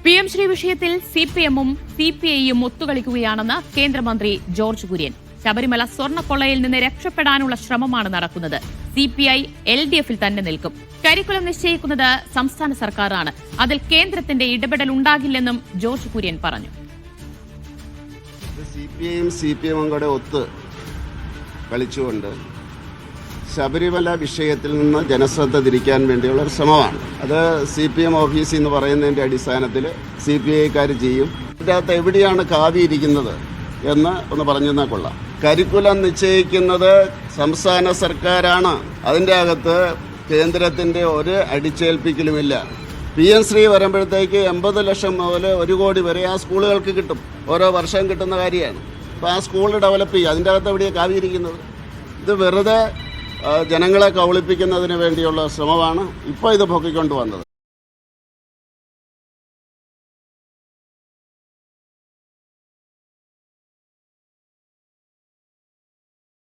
PM Shri വിഷയത്തിൽ CPM-ഉം CPI-യും ഒത്തുകളിക്കുകയാണെന്ന് കേന്ദ്രമന്ത്രി George Kurian. Sabarimala സ്വർണ്ണക്കൊള്ളയിൽ നിന്ന് രക്ഷപ്പെടാനുള്ള ശ്രമമാണ് നടക്കുന്നത്. CPI LDF-ൽ തന്നെ നിൽക്കും. കരിക്കുലം നിശ്ചയിക്കുന്നത് സംസ്ഥാന സർക്കാരാണ്. അതിൽ കേന്ദ്രത്തിന്റെ ഇടപെടൽ ഉണ്ടാകില്ലെന്നും ജോർജ് കുര്യൻ പറഞ്ഞു. CPI-യും CPM-ഉം കൂടെ ഒത്ത് കളിച്ചുകൊണ്ട് ശബരിമല വിഷയത്തിൽ നിന്ന് ജനശ്രദ്ധ തിരിക്കാൻ വേണ്ടിയുള്ള ഒരു ശ്രമമാണ്. അത് CPM ഓഫീസ് എന്ന് പറയുന്നതിൻ്റെ അടിസ്ഥാനത്തിൽ CPI-ക്കാർ ചെയ്യും. ഇതിനകത്ത് എവിടെയാണ് കാതിയിരിക്കുന്നത് എന്ന് ഒന്ന് പറഞ്ഞു തന്നാൽ കൊള്ളാം. കരിക്കുലം നിശ്ചയിക്കുന്നത് സംസ്ഥാന സർക്കാരാണ്. അതിൻ്റെ അകത്ത് കേന്ദ്രത്തിൻ്റെ ഒരു അടിച്ചേൽപ്പിക്കലുമില്ല. PM ശ്രീ വരുമ്പോഴത്തേക്ക് 80 ലക്ഷം മുതൽ 1 കോടി വരെ ആ സ്കൂളുകൾക്ക് കിട്ടും. ഓരോ വർഷം കിട്ടുന്ന കാര്യമാണ്. അപ്പോൾ ആ സ്കൂൾ ഡെവലപ്പ് ചെയ്യുക. അതിൻ്റെ അകത്ത് എവിടെയാണ് കാവിയിരിക്കുന്നത്? ഇത് വെറുതെ ജനങ്ങളെ കബളിപ്പിക്കുന്നതിന് വേണ്ടിയുള്ള ശ്രമമാണ് ഇപ്പോൾ ഇത് പൊക്കിക്കൊണ്ടുവന്നത്.